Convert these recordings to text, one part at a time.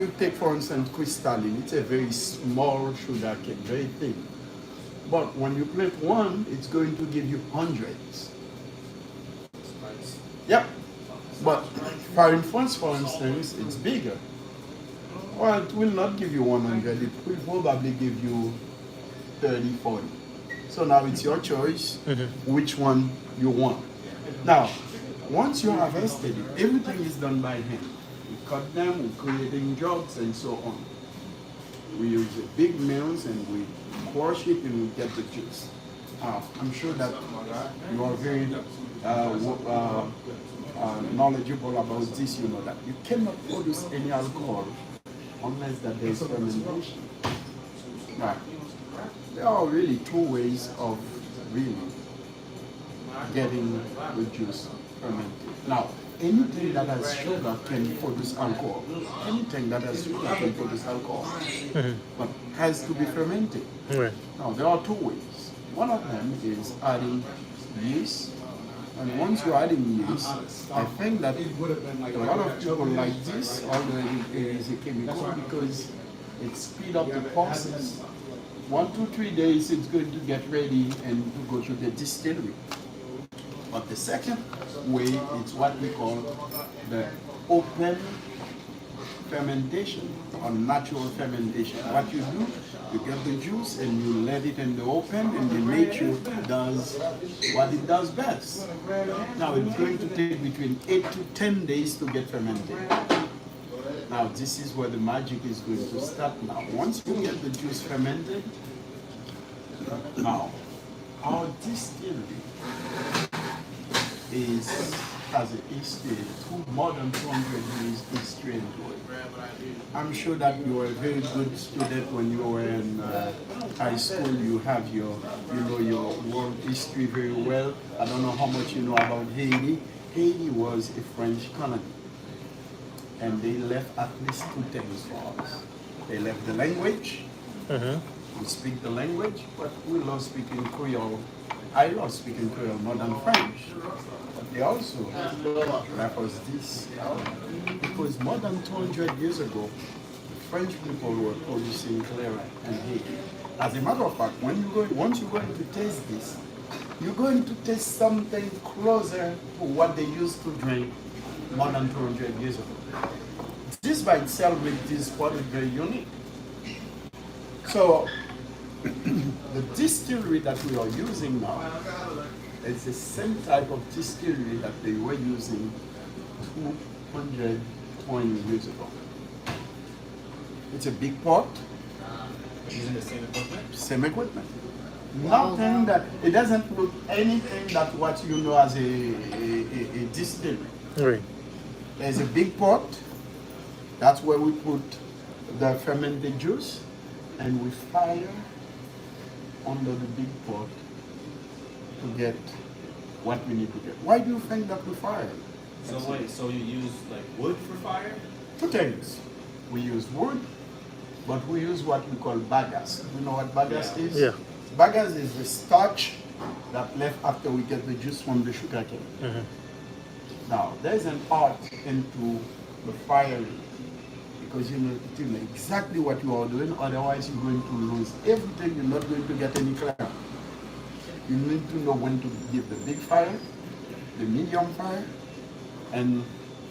you take, for instance, crystalline, it's a very small sugar cane, very thin. But when you plant one, it's going to give you hundreds. Yep. But foreign France, for instance, it's bigger. Well, it will not give you 100. It will probably give you 30, 40. So now it's your choice which one you want. Now, once you harvested it, everything is done by hand. We cut them, we're creating jugs and so on. We use the big mills and we crush it and we get the juice. I'm sure that you are very knowledgeable about this. You know that you cannot produce any alcohol unless that there is fermentation. Right. There are really two ways of really getting the juice fermented. Now, anything that has sugar can produce alcohol. Anything that has sugar can produce alcohol, but has to be fermented. Right. Now, there are two ways. One of them is adding yeast. And once you're adding yeast, I think that a lot of people like this, although it is a chemical, because it speeds up the process. 1 to 3 days, it's going to get ready and to go to the distillery. But the second way is what we call the open fermentation or natural fermentation. What you do, you get the juice and you let it in the open, and the nature does what it does best. Now it's going to take between 8 to 10 days to get fermented. Now this is where the magic is going to start now. Once you get the juice fermented, now our distillery has a history, more than 200 years history into it. I'm sure that you were a very good student when you were in high school. You have your world history very well. I don't know how much you know about Haiti. Haiti was a French colony, and they left at least two things for us. They left the language. We speak the language, but we love speaking Creole. I love speaking Creole more than French. But they also left us this. Because more than 200 years ago, the French people were producing claret and Haiti. As a matter of fact, once you're going to taste this, you're going to taste something closer to what they used to drink more than 200 years ago. This by itself makes this product very unique. So, the distillery that we are using now is the same type of distillery that they were using 220 years ago. It's a big pot. Using the same equipment? Same equipment. Nothing that, it doesn't look anything that what you know as a distillery. Right. There's a big pot. That's where we put the fermented juice, and we fire under the big pot to get what we need to get. Why do you think that we fire? So wait, so you use like wood for fire? Two things. We use wood, but we use what we call bagasse. You know what bagasse is? Yeah. Bagasse is the starch that left after we get the juice from the sugar cane. Now, there's an art into the firing, because you know exactly what you are doing, otherwise you're going to lose everything. You're not going to get any clarity. You need to know when to give the big fire, the medium fire, and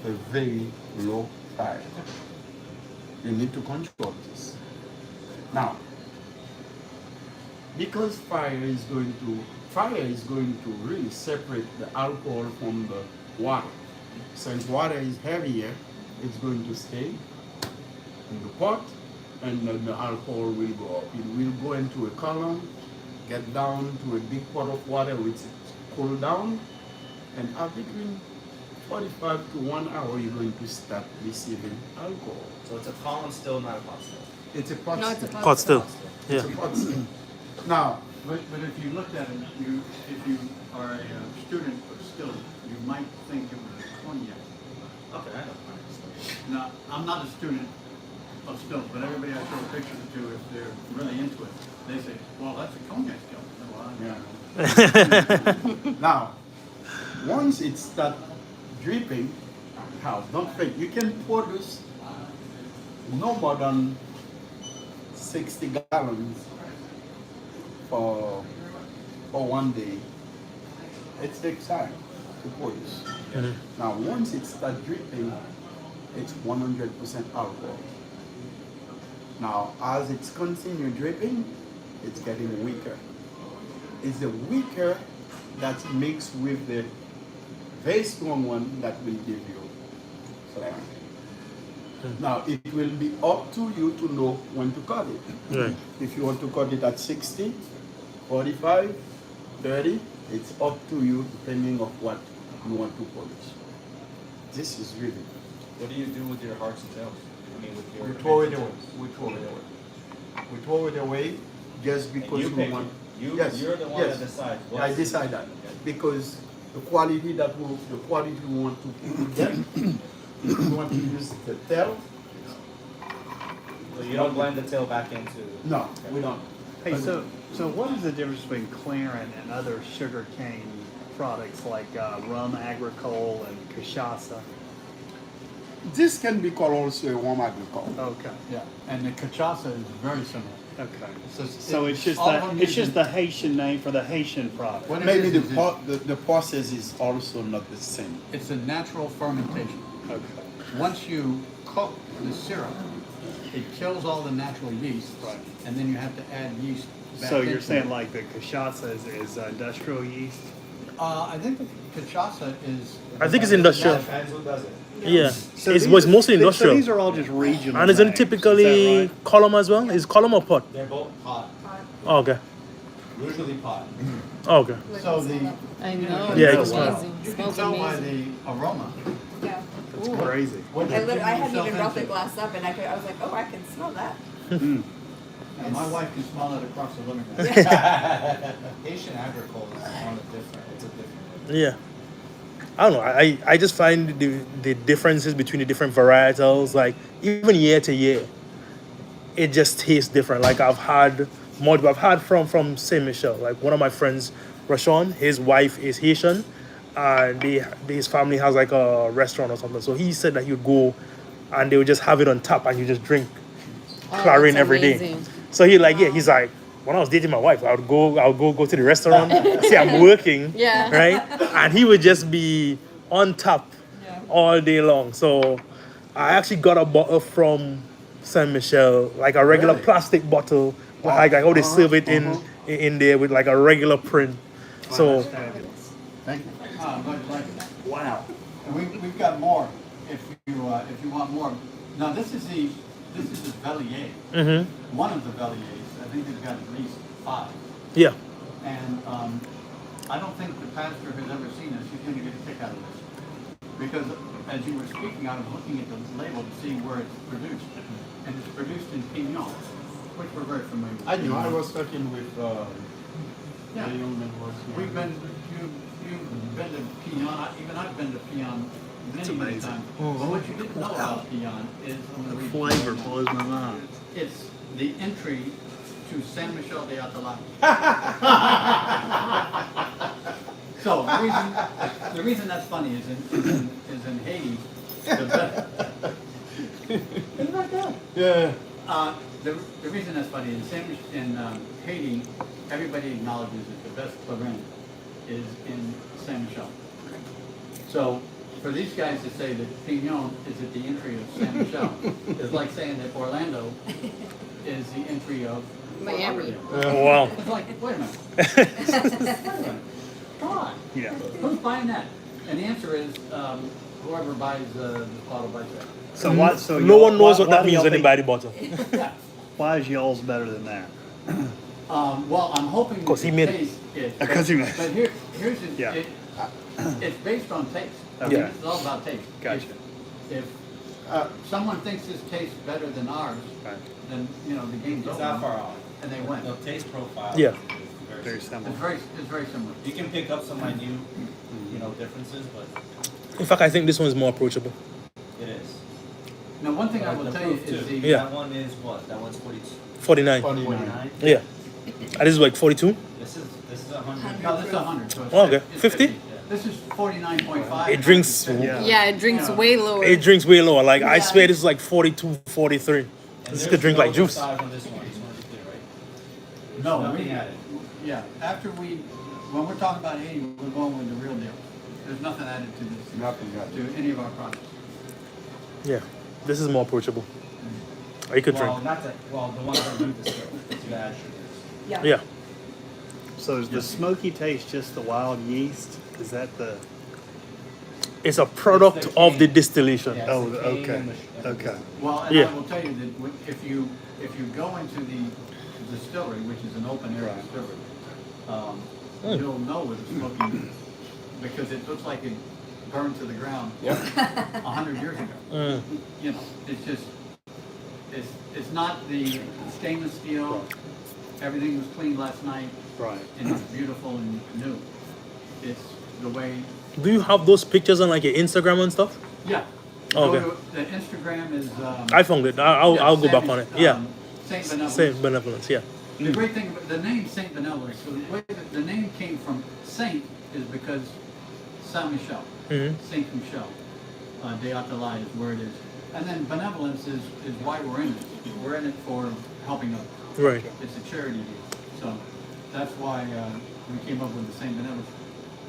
the very low fire. You need to control this. Now, because fire is going to really separate the alcohol from the water. Since water is heavier, it's going to stay in the pot, and then the alcohol will go up. It will go into a column, get down to a big pot of water which cool down, and after between 45 to 1 hour, you're going to start receiving alcohol. So it's a column still, not a pot still. It's a pot No, it's a still. Pot still. It's Yeah. a pot still. Now, But if you looked at it, if you are a student of still, you might think it was a cognac. Okay, I know. Now, I'm not a student of stills, but everybody I show pictures to, if they're really into it, they say, well, that's a cognac still. Well, I don't know. now, once it starts dripping, how? Don't think you can produce no more than 60 gallons for one day. It takes time to produce. Now, once it starts dripping, it's 100% alcohol. Now, as it's continued dripping, it's getting weaker. It's the weaker that mixed with the very strong one that will give you flavor. Now, it will be up to you to know when to cut it. Right. If you want to cut it at 60, 45, 30, it's up to you depending on what you want to produce. This is really. What do you do with your hearts and tails? I mean, with your. We throw it away. We throw it away. We throw it away just because you we pick want. it. You're the one yes. that decides. I decide that because the quality we want to put them. If you want to use the tail, So you don't blend the tail back into. no, we don't. Hey, so what is the difference between Clarin and other sugarcane products like rum agricole and cachaça? This can be called also a warm agricole. Okay. Yeah, and the cachaça is very similar. Okay. So it's just all of them it's just using- the Haitian name for the Haitian product. What it Maybe is, the process is also not the same. it's a natural fermentation. Okay. Once you cook the syrup, it kills all the natural yeast, Right. and then you have to add yeast back So you're into saying it. like the cachaça is industrial yeast? I think the cachaça is. I think it's industrial. Depends who does it. Yeah, So it's these are- mostly So industrial. these are all just regional. And isn't names, it typically is that column as well? Is column or pot? They're both pot. Oh, okay. Usually pot. Oh, okay. So the. I you know. Yeah, it's it's amazing. You It can smells tell by amazing. the aroma. Yeah. right? It's crazy. what I you're getting hadn't yourself even brought the into. glass up, and I was like, oh, I can smell that. And my wife can smell it across the living room. Haitian agricole is on a different. It's a different. Yeah. I don't know. I just find the differences between the different varietals, like even year to year, it just tastes different. Like I've had from Saint Michel. Like one of my friends, Rashawn, his wife is Haitian, and his family has like a restaurant or something. So he said that he would go, and they would just have it on tap, and you just drink Clarin that's every day. amazing. So he's like, when I was dating my wife, I would go to the restaurant, see I'm working, Yeah. right? And he would just be on top all day long. So I actually got a bottle from Saint Michel, like a regular Really? plastic bottle, like how they serve it in there with like a regular print. So Thank you. I'm glad you like it. Wow. And we've got more if you want more. Now this is the Velier. One of the Veliers. I think they've got at least 5. yeah, And I don't think the pastor has ever seen this. He's going to get a kick out of this. Because as you were speaking, I was looking at the label to see where it's produced. And it's produced in Pignon, which we're very familiar with. I knew. I was talking with Yeah. the young man was here. You've been to Pignon. Even I've been to Pignon many amazing. times. But what you didn't know about Pignon is I'm gonna read you Flavor right now. blows my mind. It's the entry to San Michel de Atalaya. So the reason that's funny is in Haiti. Isn't that good? Yeah. The reason that's funny is in Haiti, everybody acknowledges that the best Clarin is in Saint Michel. So for these guys to say that Pignon is at the entry of Saint Michel is like saying that Orlando is the entry of Fort Miami. Lauderdale. wow. It's like, wait a minute. Wait a minute. Come on. Yeah. Who's buying that? And the answer is whoever buys the bottle buys that. So what? So No y'all- one knows why- what why that do means y'all when they think- buy the bottle. Yeah. Why is y'all's better than that? Well, I'm hoping 'Cause he made it. taste it. Because he made it. But here's the, Yeah. it's based on taste. Okay. It's all about taste. Gotcha. If someone thinks this tastes better than ours, Right. then the game's It's over. not far off. And they win. The taste profile. Yeah. Is Very very similar. It's very similar. You can pick up some minute, differences, but In fact, I think this one is more approachable. it is. Now, one thing I will The tell you proof, is too. the Yeah. That one is what? That one's 42. 49. 49. Yeah. And this is like 42? This is 100. No, this is 100. So it's Oh, okay. it's 50? Yeah. This is 49.5. It drinks- Yeah, it drinks Yeah. way lower. It drinks way lower. Like I Yeah. swear this is like 42, 43. This could drink like juice. On this one, just want to be clear, right? No, Nothing we, added. yeah, when we're talking about 80, we're going with the real deal. There's nothing added to this, Nothing got to any of our products. Yeah, this is more approachable. You could drink. Well, not that, well, the ones that leave the still, the two add sugars. Yeah. Yeah. So is the smoky taste just the wild yeast? Is that the? It's a product It's the of the cane. distillation. Yeah. Oh, the cane okay, and the- okay. Well, and Yeah. I will tell you that if you go into the distillery, which is an open air Right. distillery, you'll know with the smoking, because it looks like it burned to the ground 100 years ago. Mm. You know, it's just, it's not the stainless steel, everything was cleaned last night, Right. and it's beautiful and new. It's the way, Do you have those pictures on like your Instagram and stuff? yeah. Okay. Go to- The Instagram is. I found it. I'll go back on it. Yeah. Saint Benevolence. Same benevolence. Yeah. The great thing about the name Saint Benevolence, so the way that the name came from Saint is because Saint Michel, Mhm. Saint Michel, de Atalaya is where it is. And then benevolence is why we're in it. We're in it for helping others. Right. It's a charity deal. So that's why we came up with the Saint Benevolence.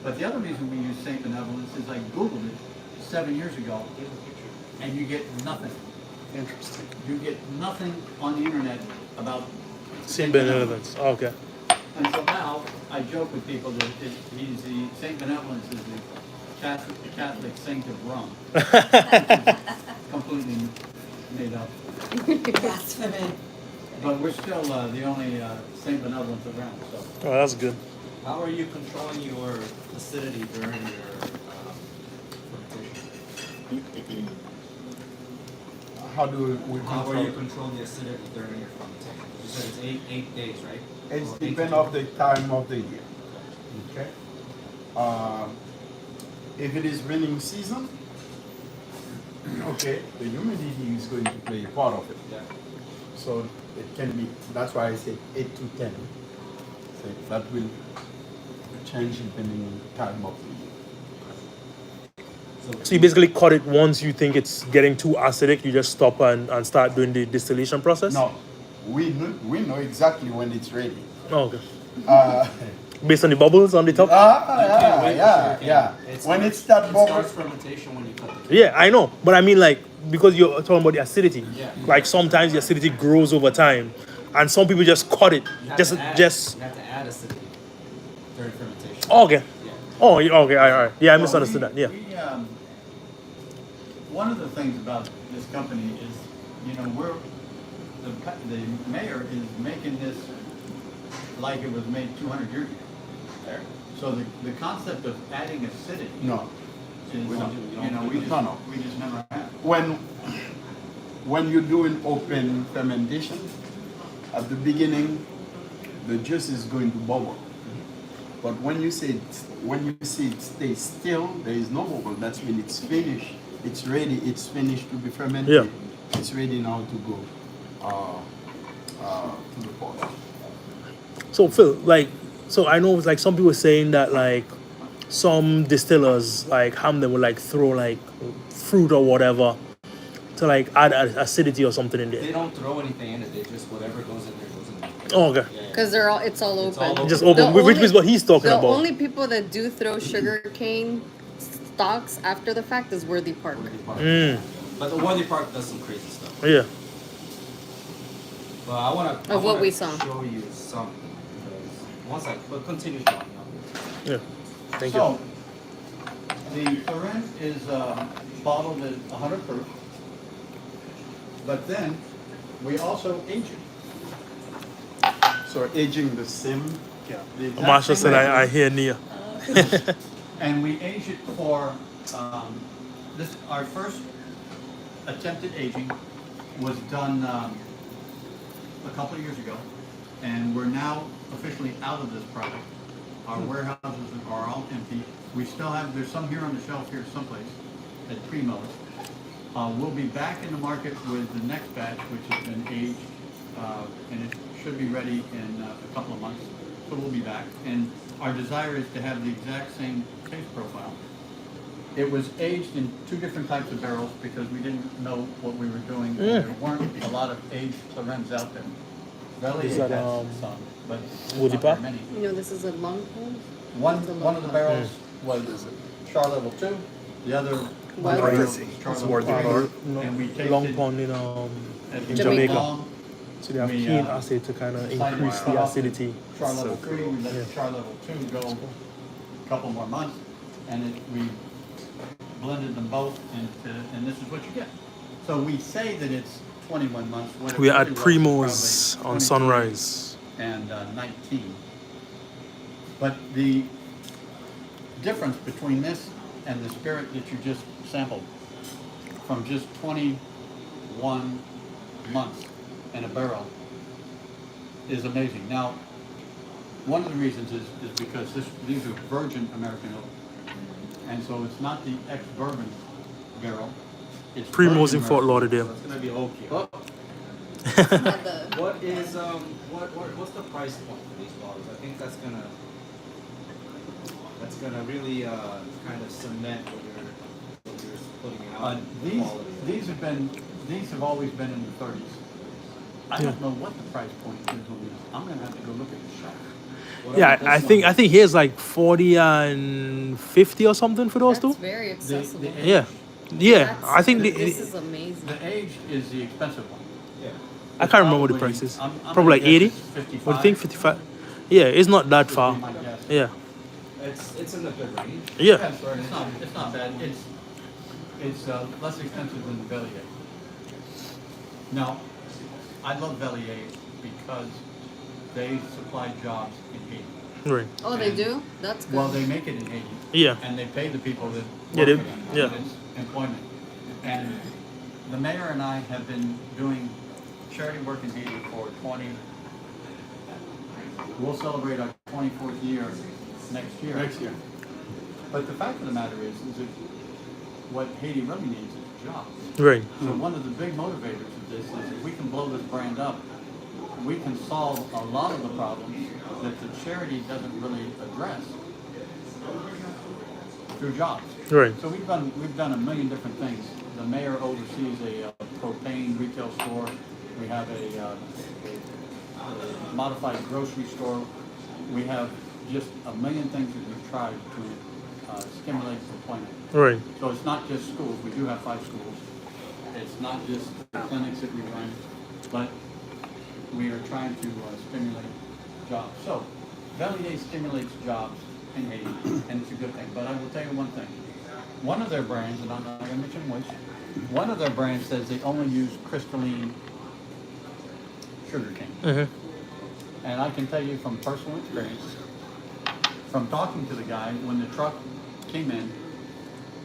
But the other reason we use Saint Benevolence is I Googled it 7 years ago, and you get nothing. Interesting. You get nothing on the internet about Same benevolence. Okay. And so now I joke with people that he's the Saint Benevolence is the Catholic saint of Rome. Completely made up. Blasphemy. But we're still the only Saint Benevolence around. So Oh, that's good. How are you controlling your acidity during your fermentation? How do we How are control? you controlling the acidity during your fermentation? You said it's eight days, right? It's Or 8 to depend 10. of the time of the year. Okay. If it is raining season, okay, the humidity is going to play a part of it. Yeah. So it can be. That's why I say 8 to 10. So that will change depending on the time of the year. So you basically cut it once you think it's getting too acidic. You just stop and start doing the distillation process. No, we know exactly when it's ready. Oh, okay. Uh, Based on the bubbles on the top. yeah. When it starts It bubbling, starts fermentation when you cut the Yeah, I know, but I mean like because you're talking about the acidity. Yeah. Like sometimes the acidity grows over time, and some people just cut it. You have Just to add, just. You have to add acidity during fermentation. Oh, okay. Yeah. Oh, okay. All right. Yeah, I Well, misunderstood that. Yeah. one of the things about this company is, the mayor is making this like it was made 200 years ago. So the concept of adding acidity no. is, We don't. we No. just never have. When you're doing open fermentation, at the beginning, the juice is going to bubble. But when you see it stay still, there is no bubble. That's when it's finished. It's ready. It's finished to be fermented. Yeah. It's ready now to go to the pot. So Phil, so I know like some people saying that like some distillers like them would like throw like fruit or whatever to like add acidity or something in They there. don't throw anything in it. They just whatever goes in there goes in there. Oh, okay. Yeah, yeah. Because it's all It's open. all open. Just open, The which only- is what he's talking The about. only people that do throw sugarcane stalks after the fact is Worthy Park. Worthy Park. Mm. But the Worthy Park does some crazy stuff. Yeah. But I want to. Of what we saw. Show you some. Because but continue talking. Yeah. Thank So, the Thorin is bottled at 100 proof, but then we also age it. So aging the same. Yeah. The you. exact Marshall same said way. I hear Nia. And we age it for, our first attempted aging was done a couple of years ago, and we're now officially out of this product. Our warehouses are all empty. We still have, there's some here on the shelf here someplace at Primo's. We'll be back in the market with the next batch, which has been aged, and it should be ready in a couple of months. so we'll be back. And our desire is to have the exact same taste profile. It was aged in 2 different types of barrels because we didn't know what we were doing. There weren't a lot of aged Clarins out there. Valley Is that, has some, but Woody not very Pop? many. You know, this is a long pole. One of the barrels was char level 2, the other Well, barrel was it's char worth level it. 3, and we tasted Long Pond in at Jamaica. Long, So they have we, keen acid to kind of increase the acidity. char level So 3, we let Yeah. char level 2 go a couple more months, and we blended them both into, and this is what you get. So we say that it's 21 months. What it We are really at was Primo's probably on 22 Sunrise. and 19. But the difference between this and the spirit that you just sampled from just 21 months in a barrel is amazing. Now, one of the reasons is because these are virgin American oak. And so it's not the ex-bourbon barrel. It's Primo's in virgin Fort American. Lauderdale. It's gonna be oaky. Oh, What is what's the price point for these bottles? I think that's gonna really kind of cement what you're putting out. The quality. these have always been in the 30s. I don't know what the price point is on these. I'm gonna have to go look at the shelf. What Yeah, about I this think one? I think here's like 40 and 50 or something for those That's two. very accessible. age- Yeah, yeah. That's- I think this is amazing. The age is the expensive one. Yeah. I can't remember the Probably- prices. I'm Probably like gonna 80. guess it's 55. What do you think? 55. Yeah, it's not that would be far. my guess. Yeah, It's in a good range. yeah. Yes, it's not bad. It's less expensive than the Bellier. Now, I love Bellier because they supply jobs in Haiti. Right. Oh, they do? That's good. Well, they make it in Haiti. Yeah. And they pay the people that Yeah, work they- for them. yeah. And it's employment. And the mayor and I have been doing charity work in Haiti for we'll celebrate our 24th year next year. Next year. But the fact of the matter is that what Haiti really needs is jobs. Right. So one of the big motivators of this is if we can blow this brand up, we can solve a lot of the problems that the charity doesn't really address through jobs. Right. So we've done a million different things. The mayor oversees a propane retail store. We have a modified grocery store. We have just a million things that we've tried to stimulate employment. Right. So it's not just schools. We do have 5 schools. It's not just the clinics that we run, but we are trying to stimulate jobs. So Valier stimulates jobs in Haiti, and it's a good thing. But I will tell you one thing. One of their brands, and I'm not going to mention which, one of their brands says they only use crystalline sugarcane. Mm-hmm. And I can tell you from personal experience, from talking to the guy, when the truck came in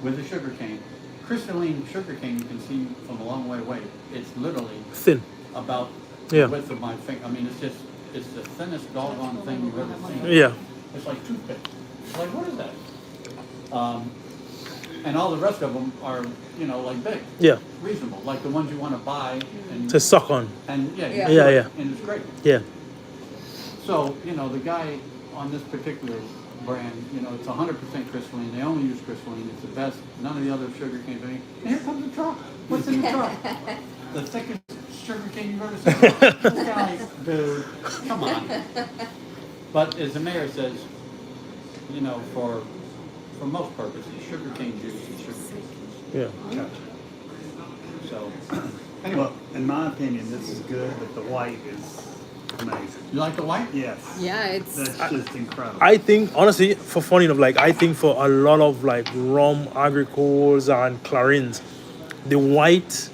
with the sugarcane, crystalline sugarcane you can see from a long way away. It's literally Thin. about Yeah. the width of my finger. I mean, it's the thinnest doggone thing you've ever seen. Yeah. It's like toothpick. It's like, what is that? And all the rest of them are, like big, Yeah. reasonable, like the ones you want to buy and To suck on. yeah, Yeah. Yeah, yeah. and it's great. Yeah. So, the guy on this particular brand, it's 100% crystalline. They only use crystalline. It's the best. None of the other sugar canes. And here comes the truck. What's in the truck? The thickest sugar cane you've ever seen. This guy, dude, come on. But as the mayor says, for most purposes, sugar cane juice is sugar cane. Yeah. So, anyway, Well, in my opinion, this is good, but the white is amazing. you like the white? Yes. Yeah, it's That's just incredible. I think honestly, for funny enough, I think for a lot of rum, agricoles, and clarins, the white,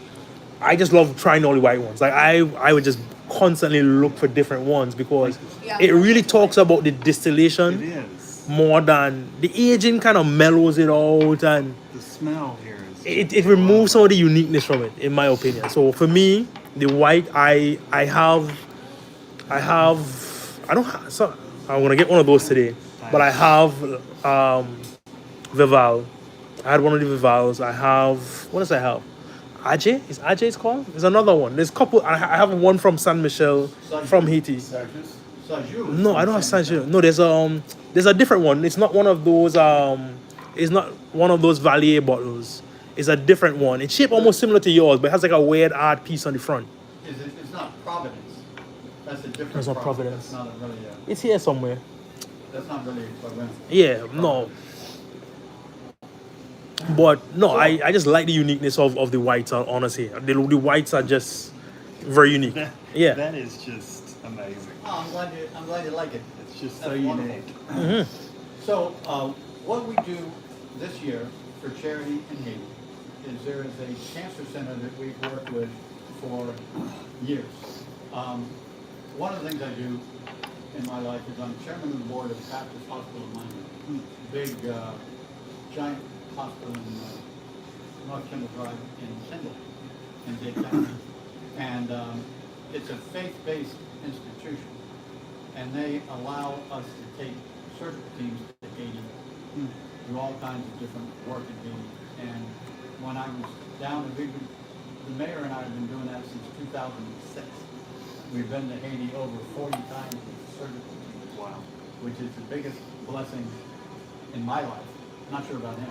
I just love trying all the white ones. I would just constantly look for different ones because Yeah. it really talks about the It distillation is. more than the aging kind of mellows it out, and The smell here is. it removes some of the uniqueness from it, in my opinion. So for me, the white, I don't have, so I'm gonna get one of those today, but I have Vival. I had one of the Vivals. I have, what does I have? Ajay? Is Ajay it's called? There's another one. There's a couple. I have one from San Michel, from Haiti. Sargis? Sajou. No, I don't have Sancho. No, there's a different one. It's not one of those it's not one of those Valier bottles. It's a different one. It's shaped almost similar to yours, but it has like a weird art piece on the front. It's not Providence. That's a different. It's not product. Providence. That's not a really. It's here somewhere. That's not really a Clairvoyant. Yeah, no. But no, I just like the uniqueness of the whites, honestly. The whites are just very unique. Yeah. That is just amazing. Oh, I'm glad you like it. It's just That's so wonderful. unique. So, what we do this year for charity in Haiti is there is a cancer center that we've worked with for years. One of the things I do in my life is I'm chairman of the board of Baptist Hospital of Miami, big, giant hospital in North Kendall Drive in Kendall, in Dade County. And it's a faith-based institution, and they allow us to take surgical teams to Haiti, do all kinds of different work in Haiti. And when I was down in Big, the mayor and I have been doing that since 2006. We've been to Haiti over 40 times with surgical teams. Wow. Which is the biggest blessing in my life. Not sure about him.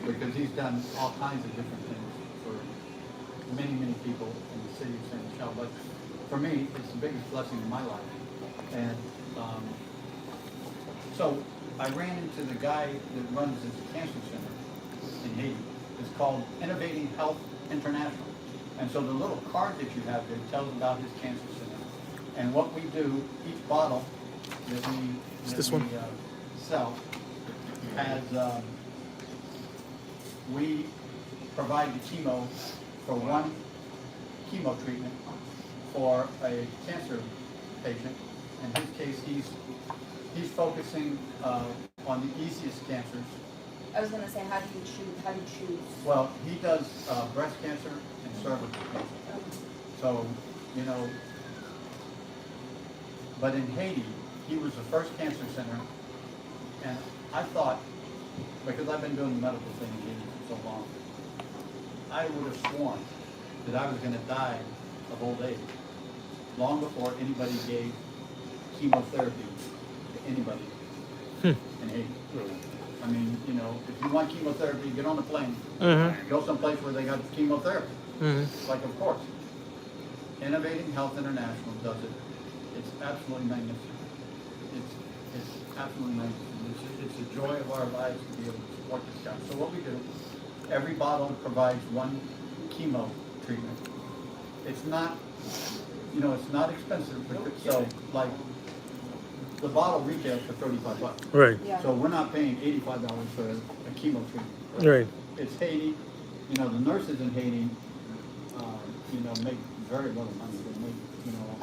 Because he's done all kinds of different things for many, many people in the city of San Michelle. But for me, it's the biggest blessing in my life. And so I ran into the guy that runs this cancer center in Haiti. It's called Innovating Health International. And so the little card that you have there tells about his cancer center. And what we do, each bottle that we sell has, we provide the chemo for one chemo treatment for a cancer patient. In his case, he's focusing on the easiest cancers. I was gonna say, how do you choose? Well, he does breast cancer and cervical cancer. So, you know, but in Haiti, he was the first cancer center, and I thought, because I've been doing the medical thing in Haiti for so long, I would have sworn that I was gonna die of old age long before anybody gave chemotherapy to anybody in Haiti. I mean, you know, if you want chemotherapy, get on a plane, go someplace where they got chemotherapy. Like, of course. Innovating Health International does it. It's absolutely magnificent. It's absolutely magnificent. It's the joy of our lives to be able to support this guy. So what we do, every bottle provides one chemo treatment. It's not, you know, it's not expensive. So, like, the bottle retails for $35. Right. Yeah. So we're not paying $85 for a chemo treatment. Right. It's Haiti. You know, the nurses in Haiti, you know, make very little money. They make, you know,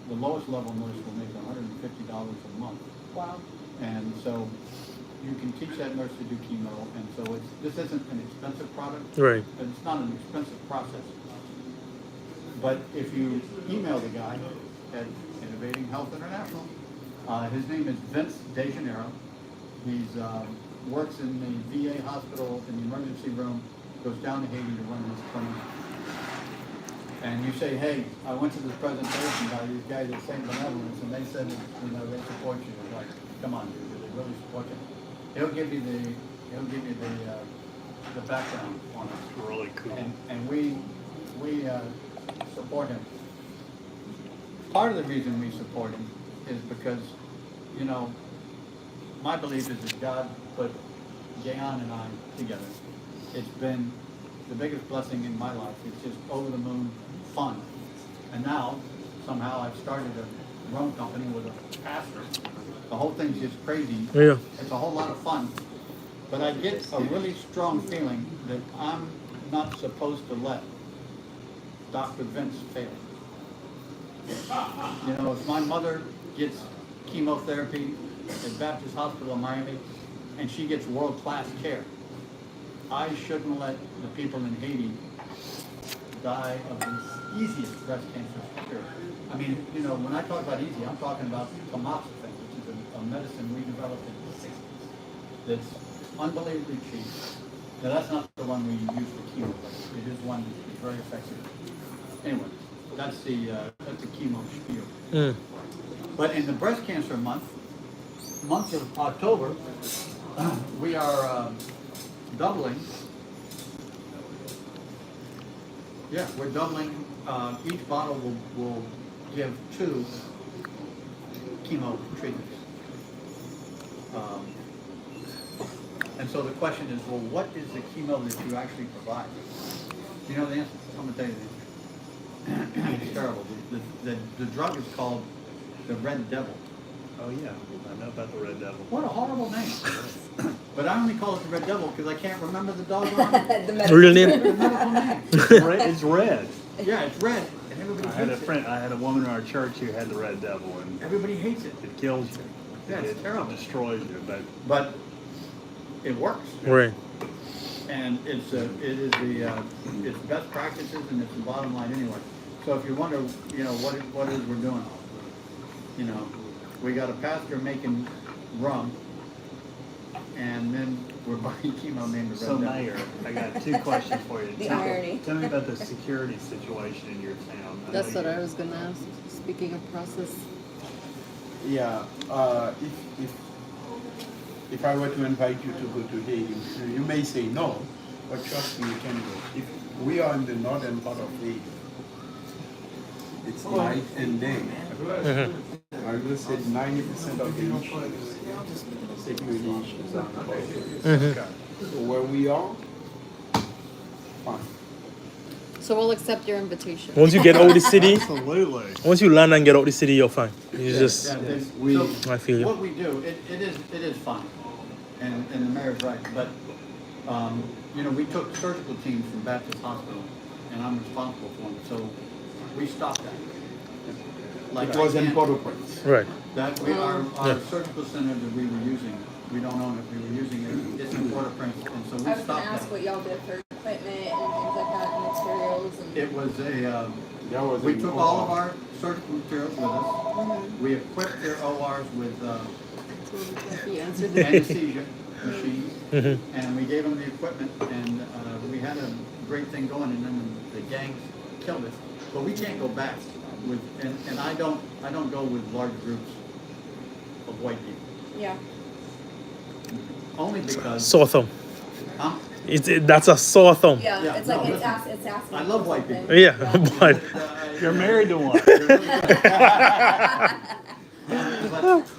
the lowest level nurse will make $150 a month. Wow. And so you can teach that nurse to do chemo. And so this isn't an expensive product. Right. And it's not an expensive process. But if you email the guy at Innovating Health International, his name is Vince DeJaneiro. He's works in the VA hospital in the emergency room, goes down to Haiti to run this clinic. And you say, hey, I went to this presentation by these guys at St. Benevolence, and they said, you know, they support you. It's like, come on, dude, do they really support you? He'll give you the background on it. Really cool. And we support him. Part of the reason we support him is because, you know, my belief is that God put Gayon and I together. It's been the biggest blessing in my life. It's just over the moon fun. And now, somehow, I've started a rum company with a pastor. The whole thing's just crazy. Yeah. It's a whole lot of fun. But I get a really strong feeling that I'm not supposed to let Dr. Vince fail. You know, if my mother gets chemotherapy at Baptist Hospital in Miami and she gets world-class care, I shouldn't let the people in Haiti die of the easiest breast cancer cure. I mean, you know, when I talk about easy, I'm talking about tamoxifen, which is a medicine we developed in the 60s that's unbelievably cheap. Now, that's not the one we use for chemo, but it is one that's very effective. Anyway, that's the chemo spiel. Mm. But in the breast cancer month of October, we are doubling. Yeah, we're doubling. Each bottle will give 2 chemo treatments. And so the question is, well, what is the chemo that you actually provide? Do you know the answer? I'm going to tell you the answer. It's terrible. The drug is called the Red Devil. Oh yeah, I know about the Red Devil. What a horrible name. But I only call it the Red Devil because I can't remember the doggone The medical Real the name? medical name. It's red. Yeah, it's red, and everybody hates it. I had a woman in our church who had the Red Devil, and Everybody hates it. it kills you. Yeah, it's it terrible. destroys you. But it works. Right. And it's it's best practices, and it's the bottom line anyway. So if you wonder, what it is we're doing, we got a pastor making rum, and then we're buying chemo named the Red So Devil. Mayor, I got 2 questions for you. The irony. Tell me about the security situation in your town. That's what I was gonna ask. Speaking of process. Yeah, if I were to invite you to go to Haiti, you may say no, but trust me, you can go. If we are in the northern part of Haiti, it's night and day. I will say 90% of the issues, security issues are about. So where we are, fine. So we'll accept your invitation. Once you get out of the city, Absolutely. once you land and get out of the city, you're fine. You just, Yeah, I feel you. What we do, it is fun, and the mayor's right. But we took surgical teams from Baptist Hospital, and I'm responsible for them. So we stopped that. Like It was I in can't- Right. Port-au-Prince. our Yeah. surgical center that we were using, we don't own it. We were using it. It's in Port-au-Prince, and so I we was gonna stopped ask that. what y'all did for equipment and things like that, and materials and. It was That was we in took all of our surgical materials with us. Mhm. We equipped their ORs with You answered the anesthesia machines, Mhm. and we gave them the equipment, and we had a great thing going, and then the gangs killed it. But we can't go back with, and I don't go with large groups of white people, Yeah. only because Sore thumb. huh? That's a sore thumb. Yeah, Yeah, it's like, no, it's asking. I love for white something. people. Yeah, but You're married to one.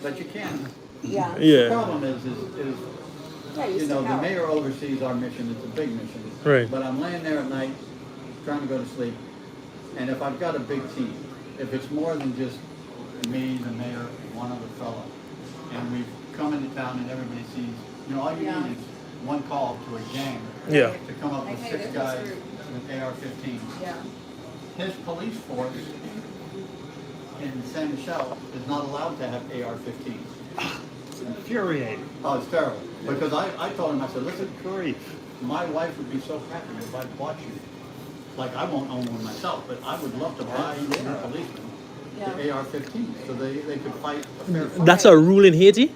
but you can. Yeah. The yeah, problem is Yeah, you stick the out. mayor oversees our mission. It's a big mission. Right. But I'm laying there at night, trying to go to sleep, and if I've got a big team, if it's more than just me, the mayor, and one other fellow, and we've come into town and everybody sees, all you Yeah. need is one call to a gang yeah. to come up Like, with hey, 6 this is guys rude. with AR-15s. Yeah. His police force in San Michelle is not allowed to have AR-15s. It's infuriating. Oh, it's terrible. Because I told him, I said, listen, Grief. my wife would be so happy if I bought you. Like, I won't own one myself, but I would love to buy your policemen the Yeah. AR-15 so they could fight a fair fight. That's a rule in Haiti.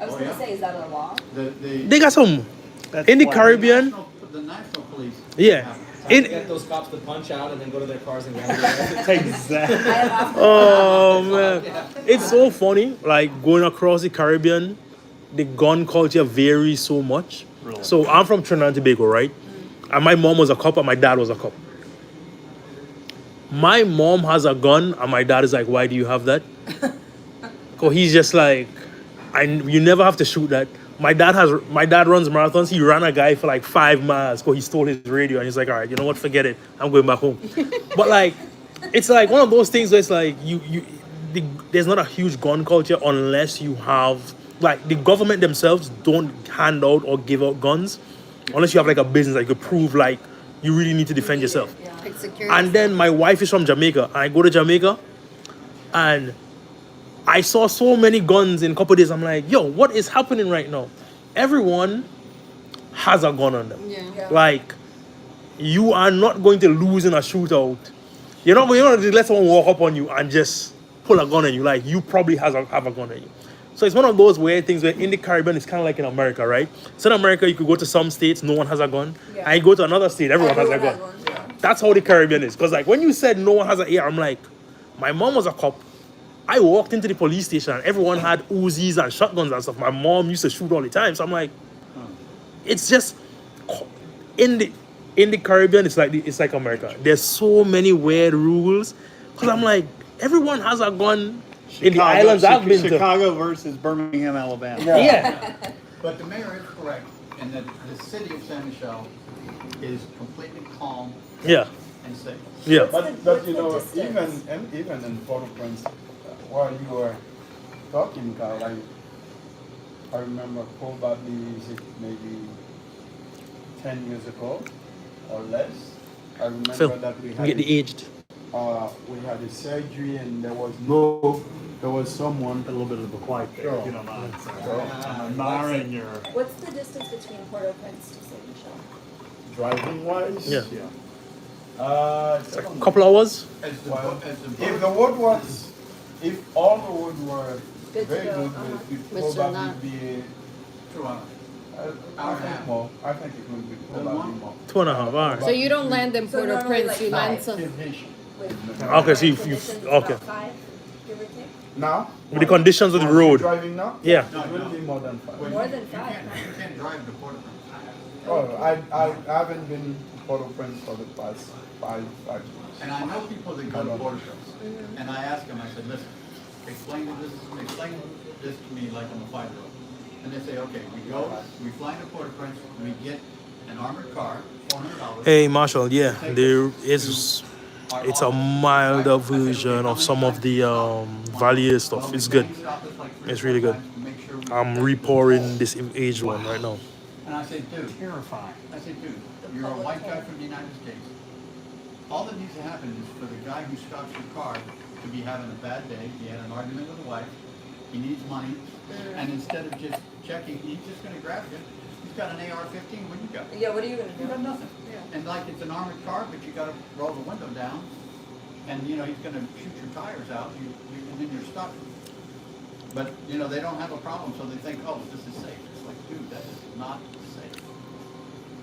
I was Oh, gonna yeah. say, is that a law? They got some That's in the why- Caribbean. The national police. Yeah. have it. In, Get those cops to punch out and then go to their cars and grab their Exactly. I have asked. oh man, it's so funny. Like going across the Caribbean, the gun culture varies so much. Really? So I'm from Trinidad and Tobago, right? And my mom was a cop and my dad was a cop. My mom has a gun and my dad is like, "Why do you have that?" Cause he's just like, you never have to shoot that. My dad runs marathons. He ran a guy for like 5 miles because he stole his radio and he's like, all right, you know what? Forget it. I'm going back home. But like, it's like one of those things where it's like there's not a huge gun culture unless you have like the government themselves don't hand out or give out guns unless you have like a business that you could prove like you really need to defend yourself. Yeah. like security. And then my wife is from Jamaica. And I go to Jamaica and I saw so many guns in a couple of days. I'm like, yo, what is happening right now? Everyone has a gun on them. Yeah. Like, you are not going to lose in a shootout. You're not going to let someone walk up on you and just pull a gun on you. Like, you probably have a gun on you. So it's one of those weird things where in the Caribbean, it's kind of like in America, right? So in America, you could go to some states, no one has a gun. Yeah. And you go to another state, everyone has a gun. Everyone has one, That's how the Caribbean is. Because like when you said no one has an AR, I'm like, my mom was a cop. I walked into the police station and everyone had Uzis and shotguns and stuff. My mom used to shoot all the time. So I'm like, it's just in the Caribbean, it's like America. There's so many weird rules. Cause I'm like, everyone has a gun in the islands I've been to. Chicago versus Birmingham, Alabama. Yeah. But the mayor is correct in that the city of San Michelle is completely calm Yeah. and safe. Yeah. But you know, even in Port-au-Prince, while you were talking, Carl, I remember probably maybe 10 years ago or less. I remember Phil, that we get had the aged. we had a surgery and there was someone. A little bit of the quiet there, Sure. if you don't mind. Sure. I'm admiring your. What's the distance between Port-au-Prince to Saint Michel? Driving wise, Yeah. it's A couple hours. if the road was, if all the road were Good to very go, good, it Mr. would Knott. probably be. 2 hours. I think more. I think it would be probably more. 2.5 hours. So you don't land in So normally, Port-au-Prince, like, you land five. some. With Okay, so you conditions, okay. about 5, give or take? Now? With the conditions of the Are you road. driving now? Yeah. It will be more than 5. More than You 5. can't drive to Port-au-Prince. Oh, I haven't been Port-au-Prince for the past 5 years. And I know people that go to Port-au-Prince. And I ask them, I said, listen, explain this to me like I'm a 5-year-old. And they say, okay, we fly into Port-au-Prince, we get an armored car, $400. Hey Marshall, yeah, there is. It's a milder version of some of the Valier stuff. It's good. It's really good. I'm repouring this aged one right now. And I say, dude, Terrifying. I say, dude, you're a white guy from the United States. All that needs to happen is for the guy who stops your car to be having a bad day, he had an argument with the wife, he needs money, and instead of just checking, he's just gonna grab you. He's got an AR-15, what do you got? Yeah, what are you gonna do? You got nothing. And like it's an armored car, but you gotta roll the window down, and you know, he's gonna shoot your tires out, and then you're stuck. But, you know, they don't have a problem, so they think, oh, this is safe. It's like, dude, that is not safe.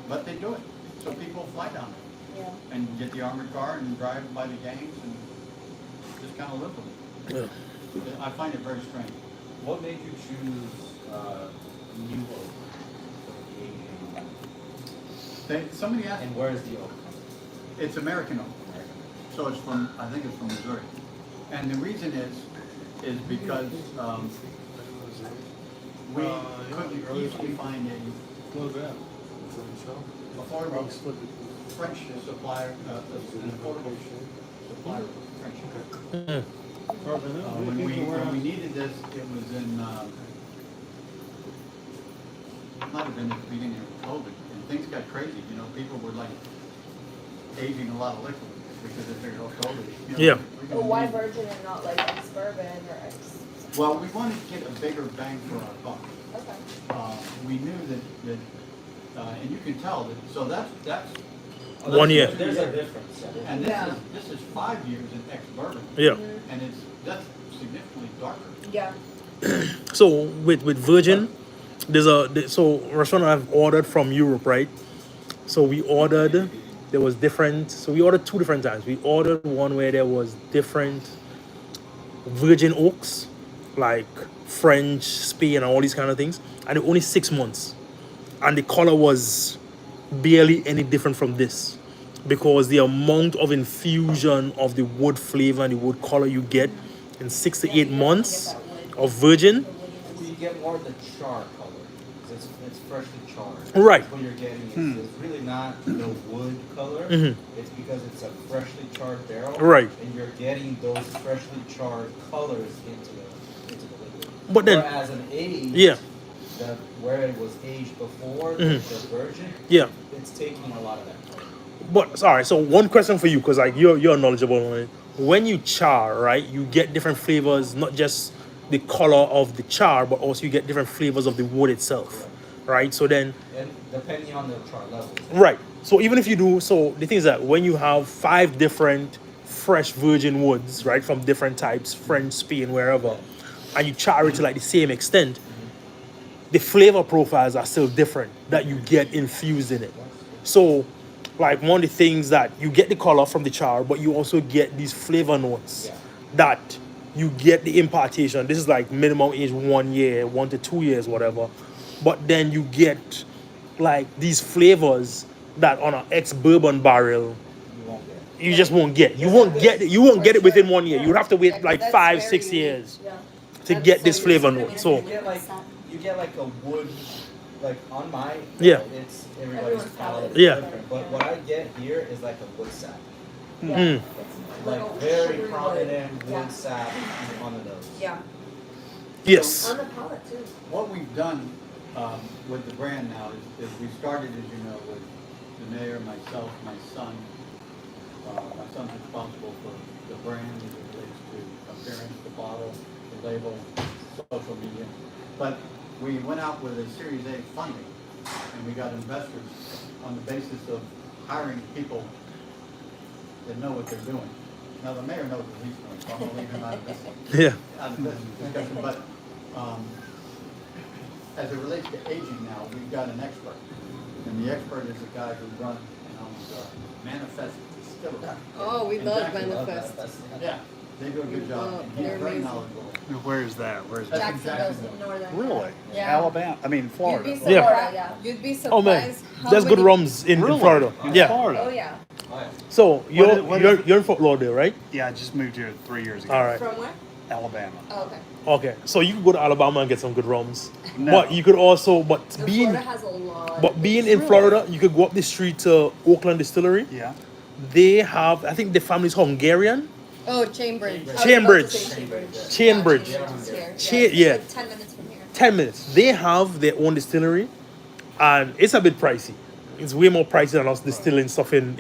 But they do it, so people fly down there Yeah. and get the armored car and drive by the gangs and just kind of live with it. I find it very strange. What made you choose New Oak for the Asian? Somebody asked, And where is the oak? it's American oak, so it's from, I think it's from Missouri. And the reason is because we couldn't easily find a affordable French supplier, an affordable supplier of French. When we needed this, it was in, it might have been at the beginning of COVID, and things got crazy, you know, people were like aging a lot of liquid because they figured, oh, COVID. You know, Yeah. Well, why virgin and not like ex-bourbon or ex? Well, we wanted to get a bigger bang for our buck. Okay. We knew that, and you can tell that, so that's 1 year. There's a difference. and Yeah. this is 5 years in ex-bourbon. Yeah. And that's significantly darker. Yeah. So with Virgin, so restaurant I've ordered from Europe, right? So we ordered. There was different. So we ordered 2 different times. We ordered one where there was different virgin oaks, like French, Spain, and all these kind of things, and only 6 months, and the color was barely any different from this, because the amount of infusion of the wood flavor and the wood color you get in 6 to 8 months of virgin. You get more of the char color. 'Cause it's freshly charred. Right. That's what you're getting. It's really not the wood color. It's because it's a freshly charred barrel. Right. And you're getting those freshly charred colors into the liquid. But then- Whereas an aged, Yeah. where it was aged before, the virgin, Yeah. it's taking a lot of that color. But sorry, so one question for you, because like you're knowledgeable on it. When you char, right, you get different flavors, not just the color of the char, but also you get different flavors of the wood itself, right? So then, And depending on the char level. right. So even if you do, so the thing is that when you have 5 different fresh virgin woods, right, from different types, French, Spain, wherever, and you char it to like the same extent, the flavor profiles are still different that you get infused in it. So like one of the things that you get the color from the char, but you also get these flavor notes that you get the impartation. This is like minimum age 1 year, 1 to 2 years, whatever. But then you get like these flavors that on an ex-bourbon barrel You won't get. you just won't get. You won't get it. You won't get it within 1 year. You would have to Yeah, wait 'cause like that's 5, very 6 unique. years Yeah. to That's get so this flavor unique. note. So You get like a wood, like on my, Yeah. it's everybody's Everyone's palate palate is Yeah. different. But what I get here is like a wood sap, Yeah. Mm. It's like little very sugary prominent wood. wood Yeah. sap on the nose. Yeah. yes, On the palate too. What we've done with the brand now is we started, as you know, with the mayor, myself, my son. My son's responsible for the brand as it relates to appearance, the bottle, the label, social media. But we went out with a Series A funding, and we got investors on the basis of hiring people that know what they're doing. Now, the mayor knows what he's doing, so I'm gonna leave him out of this yeah, discussion, but, as it relates to aging now, we've got an expert. And the expert is the guy who runs, Manifest Distillery. Oh, we love Exactly. Manifest. Yeah, they do a good job, and he's They're very amazing. knowledgeable. Where's that? Where's that? That's in Jacksonville's Jacksonville. northern. Really? Yeah. Alabama? I mean, You'd Florida. be Yeah. surprised. Yeah. You'd be Oh man, surprised how there's good many- rums in Really? Florida. In Yeah. Florida? Oh yeah. So you're what you're is- you're in Fort Lauderdale, right? Yeah, I just moved here 3 years ago. All right. From where? Alabama. Oh, okay. Okay. So you could go to Alabama and get some good rums, No. but you could also, but So being Florida has a lot. but being in Florida, you could go up the street to Oakland Distillery. Yeah. They have, I think the family's Hungarian. Oh, Chainbridge. Chainbridge. Chainbridge. Yeah. Like 10 minutes from here. 10 minutes. They have their own distillery, and it's a bit pricey. It's way more pricey than us distilling stuff in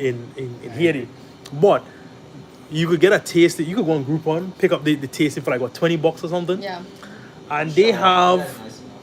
Haiti. But you could get a taste. You could go on Groupon, pick up the tasting for like what, $20 or something. Yeah. And they have,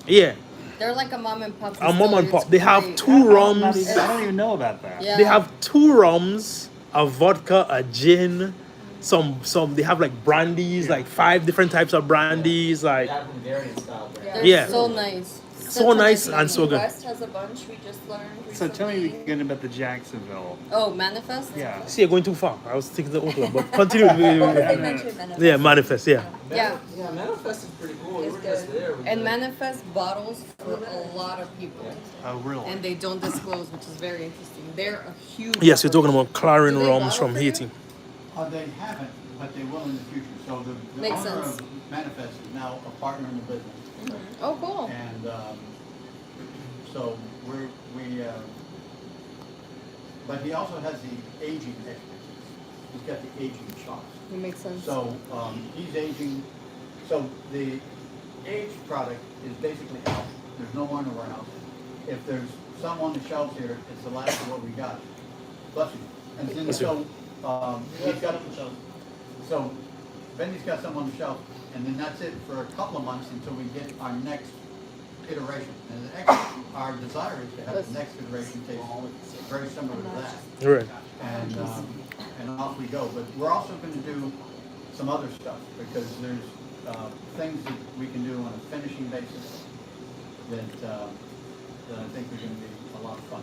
yeah, They're like a mom and pop. a mom and distillery. pop. It's They have great. two I rums. don't even know about that. Yeah. They have 2 rums, a vodka, a gin, some. They have like brandies, like 5 different types of brandies, like That Hungarian style brand. They're Yeah. so nice. so nice and so good. West has a bunch we just learned. So tell me recently. again about the Jacksonville. Oh, Manifest? Yeah. See, you're going too far. I was thinking the Oakland, but continue. Oh, they mentioned Manifest. Yeah, Manifest. Yeah. Yeah. Yeah, Manifest is pretty cool. We It's were just good. there. We And did- Manifest bottles for a lot of people. Oh, really? And they don't disclose, which is very interesting. They're a huge. Yes, we're talking about Clarin Do they rums bottle from for you? Haiti. They haven't, but they will in the future. So the Makes owner sense. of Manifest is now a partner in the business. Oh, cool. And so but he also has the aging expertise. He's got the aging chops. It makes sense. So he's aging. So the aged product is basically out. There's no more in the warehouse. If there's some on the shelves here, it's the last of what we got. Bless you. And then Bless you. so he's got so Benny's got some on the shelf, and then that's it for a couple of months until we get our next iteration. And our desire is to have the next iteration taste very similar to that. Right. And off we go. But we're also going to do some other stuff because there's things that we can do on a finishing basis that I think are going to be a lot of fun.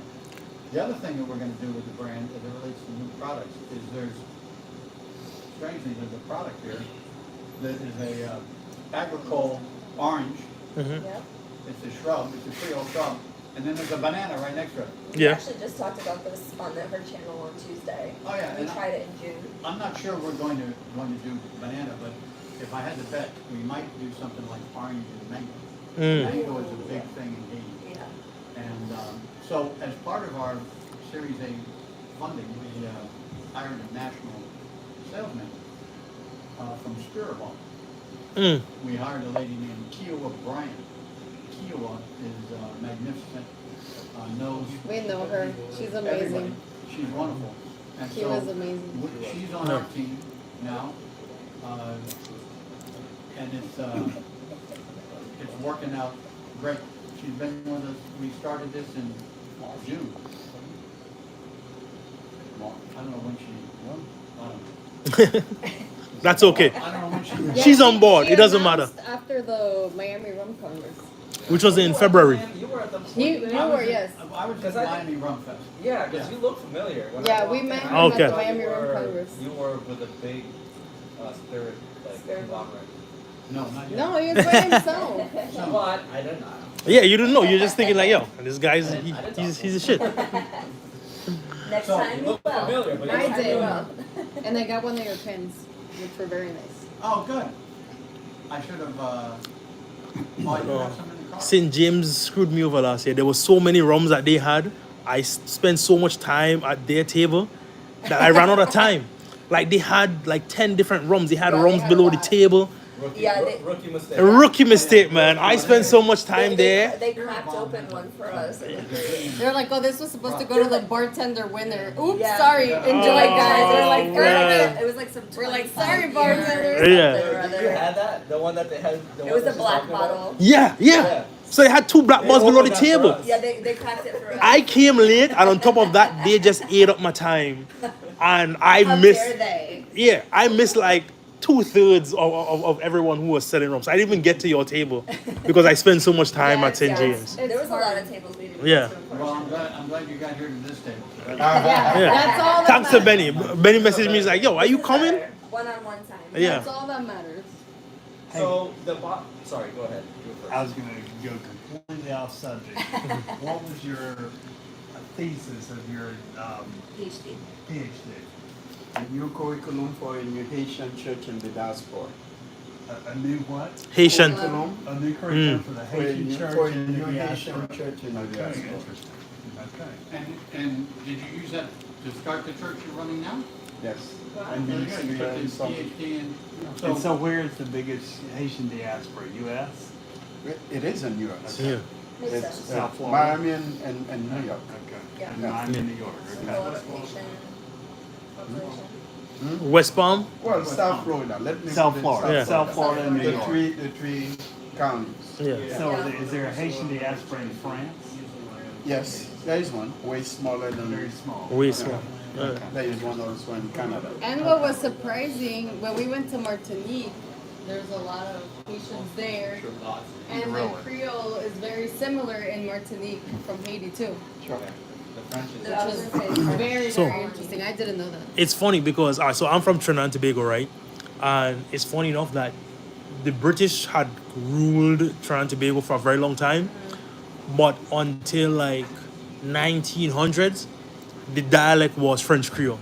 The other thing that we're going to do with the brand as it relates to new products is strangely, there's a product here that is a agricole orange. Mm-hmm. Yep. It's a shrub, it's a Creole shrub, and then there's a banana right next to it. We Yeah. actually just talked about this on her channel on Tuesday. Oh, yeah, We and tried it in June. I'm not sure we're going to do banana, but if I had to bet, we might do something like orange and mango. Mm. Mango is a big thing in Haiti. Yeah. And so as part of our Series A funding, we hired a national salesman from Spiribon. Mm. We hired a lady named Kiowa Bryant. Kiowa is magnificent, knows We know her. She's everybody. amazing. She's wonderful. And She so was amazing. She's on our team now, and it's working out great. She's been with us. We started this in June. I don't know when That's okay. I don't know when she. She's on board. She It doesn't matter. announced after the Miami Rum Congress. which was in February. You were at the. You were, yes. I was Because at I Miami Rum Fest. Yeah, because you look familiar. When Yeah, I we walked met in, him I Okay. at the thought Miami you Rum were- Congress. You were with a big spirit Spirit. conglomerate. No, not yet. No, he was by himself. But I didn't know. Yeah, you didn't know. You're just thinking like, yo, this guy's he's a shit. Next So, time you you look will. familiar, but I you did. will. And I got one of your pins, which were very nice. Oh, good. I should have, oh, you have some in the car? St. James screwed me over last year. There were so many rums that they had. I spent so much time at their table that I ran out of time. Like they had like 10 different rums. They had Yeah, they rums had a below the lot. table. Rookie, Yeah, they- rookie mistake. A rookie mistake, man. I spent so much time there. They cracked open one for us. They're like, oh, this was supposed to go to the bartender winner. Oops, Yeah. sorry. Enjoy, guys. They're like, man. It was like some. We're like, 25 sorry, year bartender. something Yeah. or Did other. you had that? The one that they had? The It one was that a she's black talking about? bottle. Yeah. So they had 2 black They balls below the opened that for table. us. Yeah, they cracked it for us. I came late, and on top of that, they just ate up my time, and I How missed. dare they? Yeah, I missed like 2/3 of everyone who was selling rums. I didn't even get to your table because I spent so much time at St. James. There was a lot of tables we didn't Yeah. get to, Well, unfortunately. I'm glad you got here to this table. So Yeah, Yeah. that's all that Thanks to matters. Benny. Benny messaged me. He's like, "Yo, are you coming?" One-on-one time. Yeah. That's all that matters. So sorry, go ahead. You go first. I was going to go completely off subject. What was your thesis of your PhD. PhD? A new curriculum for a new Haitian church in the diaspora. A new what? Haitian. Curriculum A new curriculum for the for a Haitian new, church for a in new the Haitian diaspora. church in the Okay, diaspora. interesting. Okay. And did you use that to start the church you're running now? Yes. Wow. And Very we good. You took learned this some. PhD in, And so where is the biggest Haitian diaspora? U.S.? It is in U.S. Yeah. Makes It's sense. South Florida? Miami and New York. Okay. Yeah. And Miami, New York. A Okay. lot of Haitian population. West Palm. Well, South Florida. Let me South put it Florida. Yeah. South Florida and New The York. three counties. Yeah. So is there a Haitian diaspora in France? Yes, there is one. Way smaller than Very small. Way small. There is one also in Canada. And what was surprising, when we went to Martinique, there's a lot of Haitians there. And the Really? Creole is very similar in Martinique from Haiti too. Sure. The French is Yeah. Which was very, So- very interesting. I didn't know that. It's funny because so I'm from Trinidad and Tobago, right? And it's funny enough that the British had ruled Trinidad and Tobago for a very long time, but until like 1900s, the dialect was French Creole.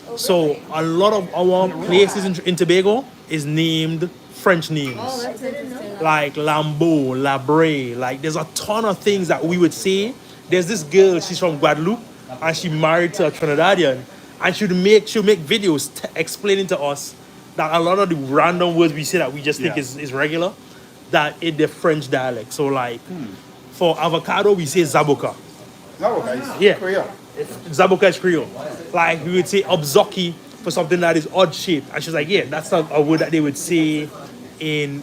Oh, So really? a lot of our places in Tobago is named French names. Oh, that's I didn't know interesting. that. Like Lambeau, Labre, like there's a ton of things that we would say. There's this girl, she's from Guadeloupe, and she married to a Trinidadian, and she'll make videos explaining to us that a lot of the random words we say that we just think Yeah. is regular, that it's the French dialect. So like, for avocado we say zaboka. No, guys. Yeah. Korea. Zaboka is Creole. Like we would say obzoki for something that is odd shaped, and she's like, yeah, that's a word that they would say in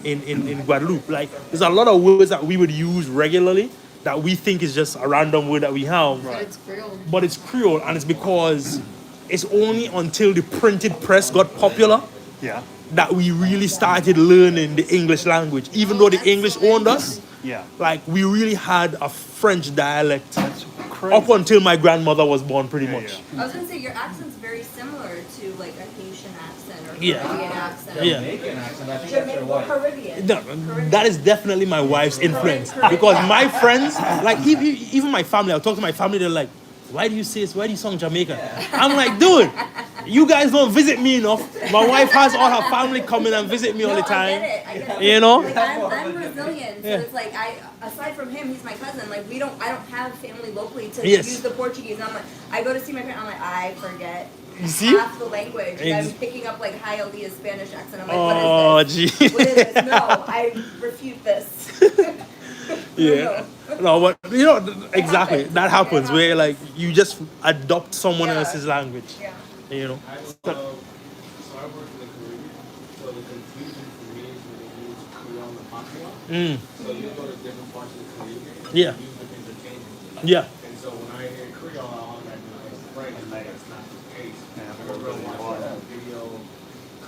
Guadeloupe. Like there's a lot of words that we would use regularly that we think is just a random word that we have, But it's Creole. but it's Creole, and it's because it's only until the printed press got popular Yeah. that we really started learning the English language. Even though the English owned us, Yeah. like we really had a French dialect That's crazy. up until my grandmother was born, pretty Yeah, much. yeah. I was gonna say your accent's very similar to like a Haitian accent or Yeah. Caribbean accent. Yeah. Jamaican accent. I think that's your Jamaican, wife. Caribbean. No, that is definitely my wife's influence because my friends, like even my family, I'll talk to my family. They're like, "Why do you say this? Why do you sound Jamaican?" I'm like, "Dude, you guys don't visit me enough. My wife has all her family coming and visit me all the No, time. I get it. You know?" Like, I'm Brazilian, so Yeah. it's like aside from him, he's my cousin. Like I don't have family locally to Yes. use the Portuguese. And I'm like, I go to see my parents. I'm like, I forget You see? half the language. Like, I'm Ex- picking up like Hialeah's Spanish accent. I'm like, Oh, what is this? gee. What is this? No, I refute this. Yeah. No, but you know exactly happens. that happens It where like you just adopt someone Yeah. else's language. Yeah. You know. So I work in the Caribbean, so the confusion for me is when they use Creole and Patois. Mm. So you go to different parts of the Caribbean, Yeah. you use them interchangeably. Yeah. And so when I hear Creole, I automatically know it's French, and that's not the case. Yeah, I remember watching that video,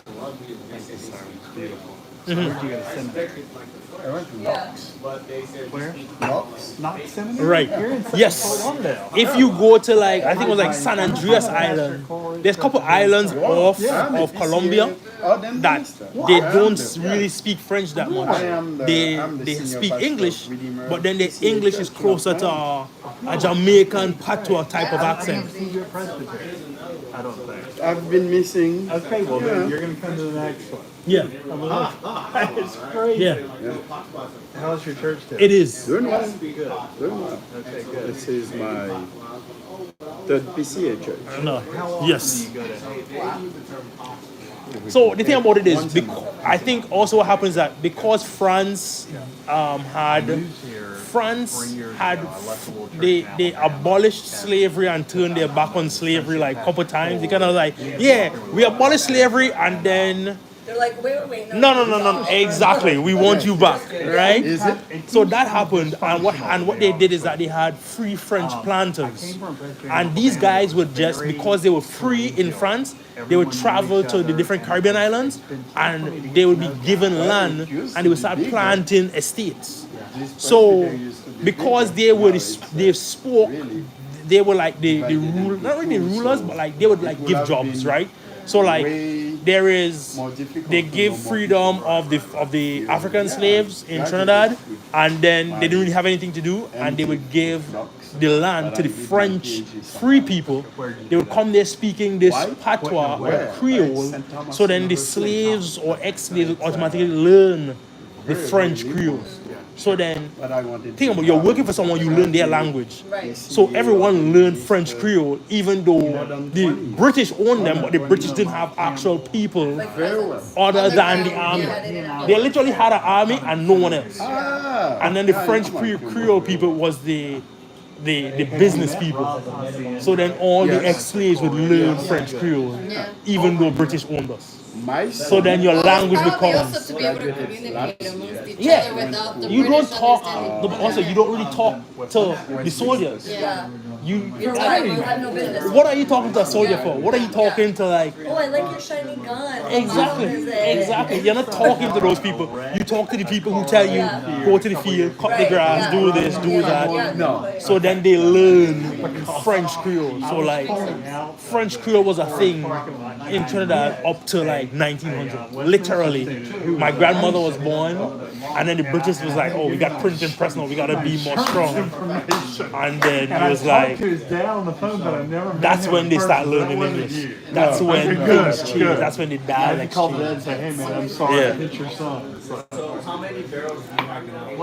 Colombia, they say they speak Creole. Where'd you go to I seminary? expected like the I went to Yeah. Knox. but they said Where? just eat Knox? Not seminary? Right. You're in Yes. Fort Lauderdale. If you go to like, I think it was like San Andreas Island. There's a couple islands off I'm the of Colombia PCA. Oh, then that minister. they I am don't the- really speak French that much. I am the- They I'm the they senior speak pastor English, of Redeemer but then the PCA English is Church in closer to a Jamaican patois type of accent. See your presbytery. I don't think. I've been missing. Okay, well Yeah. then you're gonna come to the next one. Yeah, It's crazy. yeah, How's your church doing? it is. Doing well. Good. Doing well. Okay, good. This is my third PCA church. No. How often Yes. do you go to Haiti? So the thing about it is, I think also what happens is that because France had they abolished slavery and turned their back on slavery like a couple times. They kind of like, yeah, we abolished slavery and then They're like, wait. no, exactly. We want you back, right? Is it? So that happened, and what they did is that they had free French planters, and these guys would just because they were free in France, they would travel to the different Caribbean islands, and they would be given land, and they would start planting estates. So because they spoke, they were like the rule, not really rulers, but like they would like give jobs, right? So like there is, they give freedom of the African slaves in Trinidad, and then they didn't really have anything to do, and they would give the land to the French free people. They would come there speaking this patois or Creole, so then the slaves or ex-slaves would automatically learn the French Creole. So then, But I wanted think to- about, you're working for someone, you learn their language. Right. So everyone learned French Creole, even though the British owned them, but the British didn't have actual people Very well. other than the army. They literally had an army and no one else. Ah, And then the French Creole people was the business people. So then all the ex-slaves would learn French Creole, even though British owned us. my So then your language Probably becomes, also to be able to communicate amongst each yeah, other without the you don't British talk, understanding. also you don't really talk to the soldiers. Yeah. You, For what? You have no business. what are you talking to a soldier for? What are you talking to like? Oh, I like your shiny gun. Exactly, What is it? exactly. You're not talking to those people. You talk to the people who tell you, go to the field, cut the grass, do this, do that. No. So then they learn French Creole. So like, French Creole was a thing in Trinidad up to like 1900. Literally, my grandmother was born, and then the British was like, oh, we got print and press now, we gotta be more strong. And then it was like, to his dad on the phone, but I never met that's him when in they person. start That learning wasn't English. you. That's when Good, things change. good. That's when the I had to dialects call dad change. and say, hey man, I'm sorry, Yeah. I hit your son. It's like, So how many barrels do you have now?